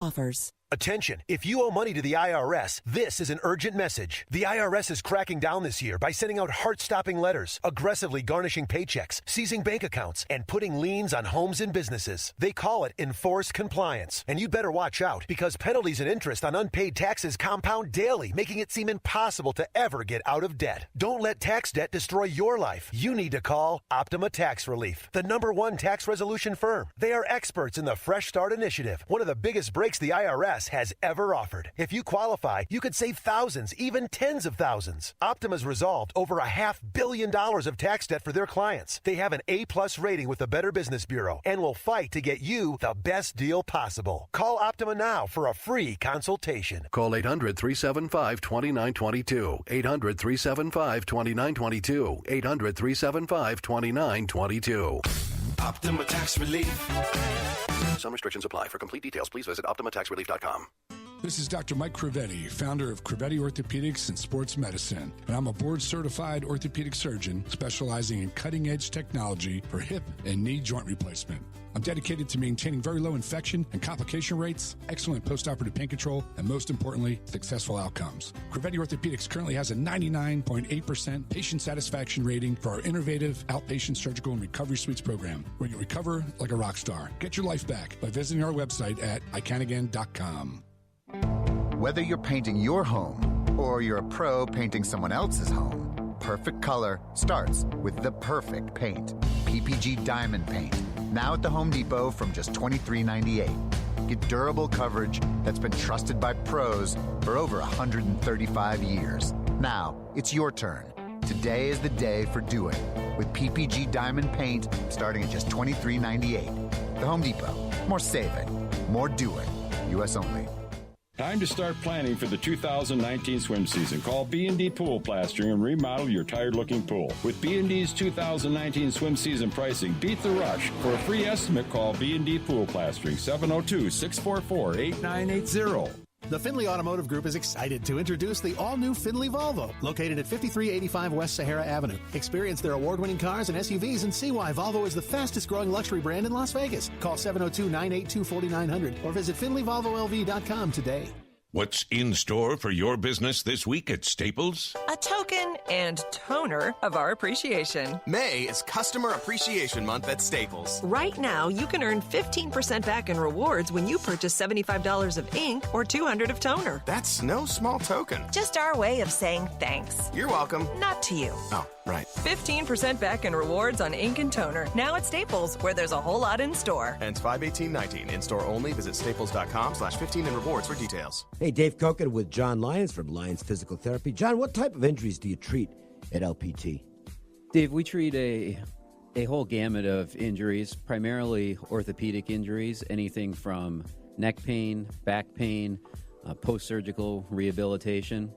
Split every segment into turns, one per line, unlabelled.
Offers.
Attention, if you owe money to the IRS, this is an urgent message. The IRS is cracking down this year by sending out heart-stopping letters, aggressively garnishing paychecks, seizing bank accounts, and putting liens on homes and businesses. They call it enforced compliance. And you'd better watch out because penalties and interest on unpaid taxes compound daily, making it seem impossible to ever get out of debt. Don't let tax debt destroy your life. You need to call Optima Tax Relief, the #1 tax resolution firm. They are experts in the Fresh Start Initiative, one of the biggest breaks the IRS has ever offered. If you qualify, you could save thousands, even tens of thousands. Optima's resolved over $500 million of tax debt for their clients. They have an A+ rating with the Better Business Bureau and will fight to get you the best deal possible. Call Optima now for a free consultation.
Call 800-375-2922. 800-375-2922. 800-375-2922.
Optima Tax Relief.
Some restrictions apply. For complete details, please visit OptimaTaxRelief.com.
This is Dr. Mike Crevetti, founder of Crevetti Orthopedics and Sports Medicine, and I'm a board-certified orthopedic surgeon specializing in cutting-edge technology for hip and knee joint replacement. I'm dedicated to maintaining very low infection and complication rates, excellent post-operative pain control, and most importantly, successful outcomes. Crevetti Orthopedics currently has a 99.8% patient satisfaction rating for our innovative outpatient surgical and recovery suites program, where you recover like a rock star. Get your life back by visiting our website at iCanAgain.com.
Whether you're painting your home or you're a pro painting someone else's home, perfect color starts with the perfect paint. PPG Diamond Paint. Now at the Home Depot from just $23.98. Get durable coverage that's been trusted by pros for over 135 years. Now, it's your turn. Today is the day for doing, with PPG Diamond Paint starting at just $23.98. The Home Depot. More saving, more doing. U.S. only.
Time to start planning for the 2019 swim season. Call B&D Pool Plastering and remodel your tired-looking pool. With B&D's 2019 swim season pricing, beat the rush. For a free estimate, call B&D Pool Plastering, 702-644-8980.
The Findlay Automotive Group is excited to introduce the all-new Findlay Volvo, located at 5385 West Sahara Avenue. Experience their award-winning cars and SUVs and see why Volvo is the fastest-growing luxury brand in Las Vegas. Call 702-982-4900 or visit FindlayVolvoLV.com today.
What's in store for your business this week at Staples?
A token and toner of our appreciation.
May is Customer Appreciation Month at Staples.
Right now, you can earn 15% back in rewards when you purchase $75 of ink or $200 of toner.
That's no small token.
Just our way of saying thanks.
You're welcome.
Not to you.
Oh, right.
15% back in rewards on ink and toner. Now at Staples, where there's a whole lot in store.
Ends 5/18/19. In store only. Visit staples.com/15 in rewards for details.
Hey, Dave Cokin with John Lyons from Lyons Physical Therapy. John, what type of injuries do you treat at LPT?
Dave, we treat a whole gamut of injuries, primarily orthopedic injuries, anything from neck pain, back pain, post-surgical rehabilitation.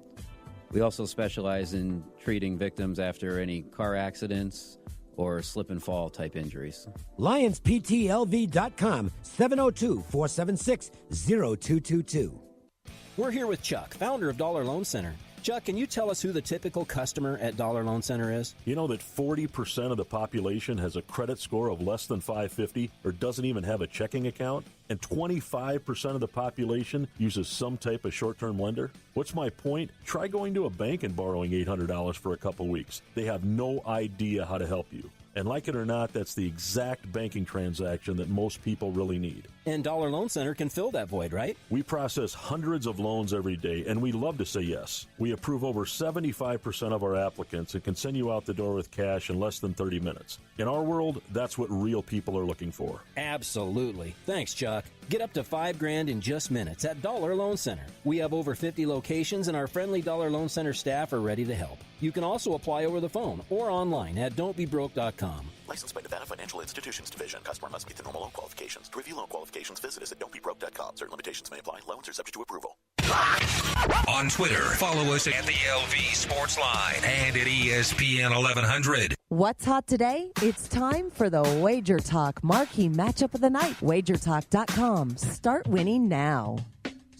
We also specialize in treating victims after any car accidents or slip and fall type injuries.
LionsPTLV.com, 702-476-0222.
We're here with Chuck, founder of Dollar Loan Center. Chuck, can you tell us who the typical customer at Dollar Loan Center is?
You know that 40% of the population has a credit score of less than 550 or doesn't even have a checking account? And 25% of the population uses some type of short-term lender? What's my point? Try going to a bank and borrowing $800 for a couple weeks. They have no idea how to help you. And like it or not, that's the exact banking transaction that most people really need.
And Dollar Loan Center can fill that void, right?
We process hundreds of loans every day, and we love to say yes. We approve over 75% of our applicants and can send you out the door with cash in less than 30 minutes. In our world, that's what real people are looking for.
Absolutely. Thanks, Chuck. Get up to $5,000 in just minutes at Dollar Loan Center. We have over 50 locations, and our friendly Dollar Loan Center staff are ready to help. You can also apply over the phone or online at don'tbebroke.com.
Licensed by Nevada Financial Institutions Division. Customer must meet the normal loan qualifications. To review loan qualifications, visit us at don'tbebroke.com. Certain limitations may apply. Loans are subject to approval.
On Twitter, follow us at the LV Sportsline and at ESPN 1100.
What's hot today? It's time for the WagerTalk Marquee Matchup of the Night. WagerTalk.com. Start winning now.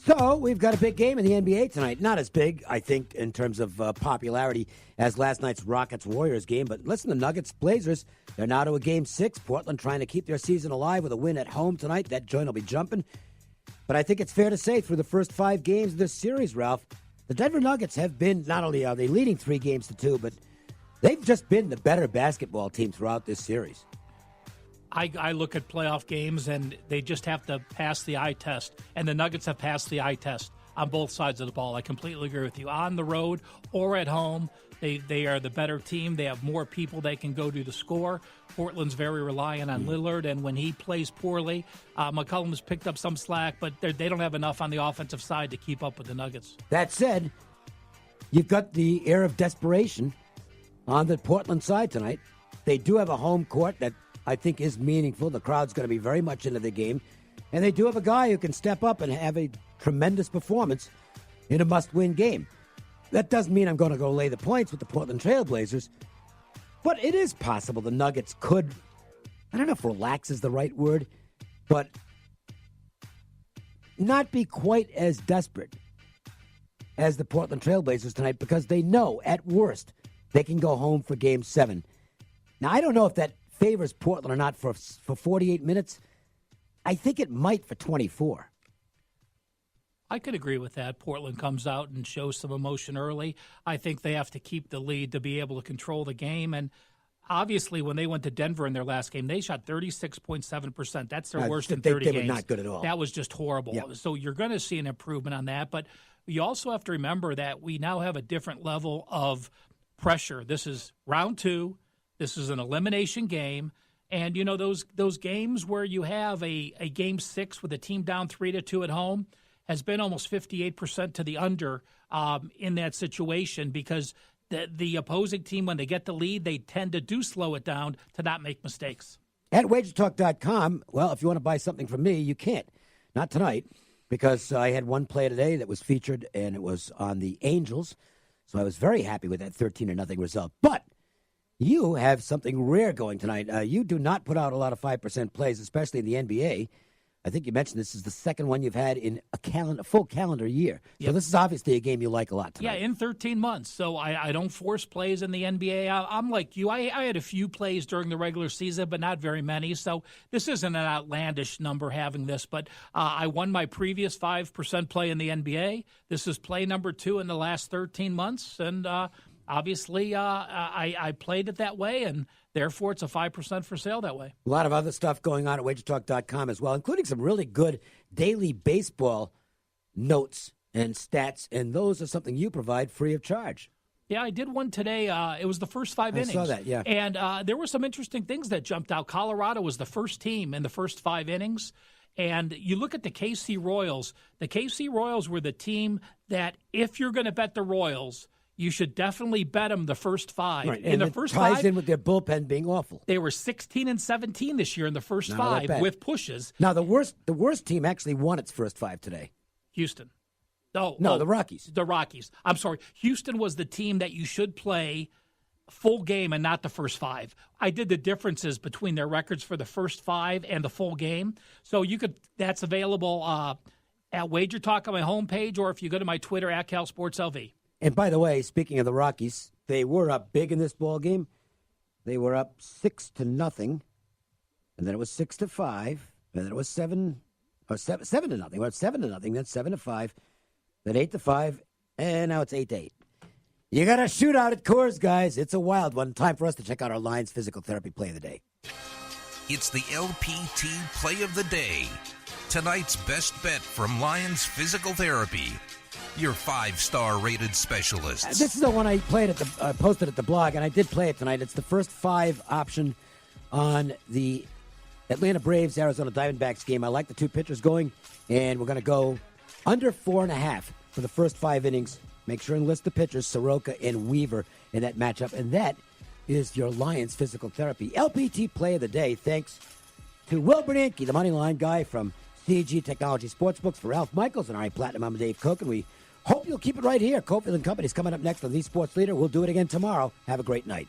So, we've got a big game in the NBA tonight. Not as big, I think, in terms of popularity as last night's Rockets-Warriors game. But listen, the Nuggets-Blazers, they're now to a Game 6. Portland trying to keep their season alive with a win at home tonight. That joint will be jumping. But I think it's fair to say through the first 5 games of this series, Ralph, the Denver Nuggets have been, not only are they leading 3-2, but they've just been the better basketball team throughout this series.
I look at playoff games, and they just have to pass the eye test. And the Nuggets have passed the eye test on both sides of the ball. I completely agree with you. On the road or at home, they are the better team. They have more people they can go to score. Portland's very reliant on Lillard, and when he plays poorly, McCollum's picked up some slack, but they don't have enough on the offensive side to keep up with the Nuggets.
That said, you've got the air of desperation on the Portland side tonight. They do have a home court that I think is meaningful. The crowd's going to be very much into the game. And they do have a guy who can step up and have a tremendous performance in a must-win game. That doesn't mean I'm going to go lay the points with the Portland Trail Blazers. But it is possible the Nuggets could, I don't know if relax is the right word, but not be quite as desperate as the Portland Trail Blazers tonight, because they know, at worst, they can go home for Game 7. Now, I don't know if that favors Portland or not for 48 minutes. I think it might for 24.
I could agree with that. Portland comes out and shows some emotion early. I think they have to keep the lead to be able to control the game. And obviously, when they went to Denver in their last game, they shot 36.7%. That's their worst in 30 games.
They were not good at all.
That was just horrible.
Yep.
So you're going to see an improvement on that. But you also have to remember that we now have a different level of pressure. This is round 2. This is an elimination game. And, you know, those games where you have a Game 6 with a team down 3-2 at home has been almost 58% to the under in that situation, because the opposing team, when they get the lead, they tend to do slow it down to not make mistakes.
At WagerTalk.com, well, if you want to buy something from me, you can't. Not tonight, because I had one play today that was featured, and it was on the Angels. So I was very happy with that 13-0 result. But you have something rare going tonight. You do not put out a lot of 5% plays, especially in the NBA. I think you mentioned this is the second one you've had in a full calendar year. So
Yep.
This is obviously a game you like a lot tonight.
Yeah, in 13 months. So I don't force plays in the NBA. I'm like you. I had a few plays during the regular season, but not very many. So this isn't an outlandish number having this. But I won my previous 5% play in the NBA. This is play number 2 in the last 13 months. And obviously, I played it that way, and therefore it's a 5% for sale that way.
A lot of other stuff going on at WagerTalk.com as well, including some really good daily baseball notes and stats, and those are something you provide free of charge.
Yeah, I did one today. It was the first 5 innings.
I saw that, yeah.
And there were some interesting things that jumped out. Colorado was the first team in the first 5 innings. And you look at the KC Royals. The KC Royals were the team that, if you're going to bet the Royals, you should definitely bet them the first 5.
Right.
In
And
the
it
first
ties
5,
in with their bullpen being awful.
they were 16-17 this year in the first
Not
5
that bad.
with pushes.
Now, the worst team actually won its first 5 today.
Houston.
No, the Rockies.
The Rockies. I'm sorry. Houston was the team that you should play full game and not the first 5. I did the differences between their records for the first 5 and the full game. So that's available at WagerTalk on my homepage, or if you go to my Twitter at CalSportsLV.
And by the way, speaking of the Rockies, they were up big in this ball game. They were up 6-0, and then it was 6-5, and then it was 7-0. Well, 7-0. Then 7-5, then 8-5, and now it's 8-8. You got a shootout at Coors, guys. It's a wild one. Time for us to check out our Lions Physical Therapy Play of the Day.
It's the LPT Play of the Day. Tonight's best bet from Lions Physical Therapy. Your 5-star rated specialists.
This is the one I posted at the blog, and I did play it tonight. It's the first 5 option on the Atlanta Braves Arizona Diamondbacks game. I like the 2 pitchers going, and we're going to go under 4.5 for the first 5 innings. Make sure and list the pitchers, Soroka and Weaver, in that matchup. And that is your Lions Physical Therapy LPT Play of the Day. Thanks to Will Bernanke, the money line guy from CG Technology Sportsbooks. For Ralph Michaels and I, Platinum, I'm Dave Cokin. We hope you'll keep it right here. Cofield & Company's coming up next on The Sports Leader. We'll do it again tomorrow. Have a great night.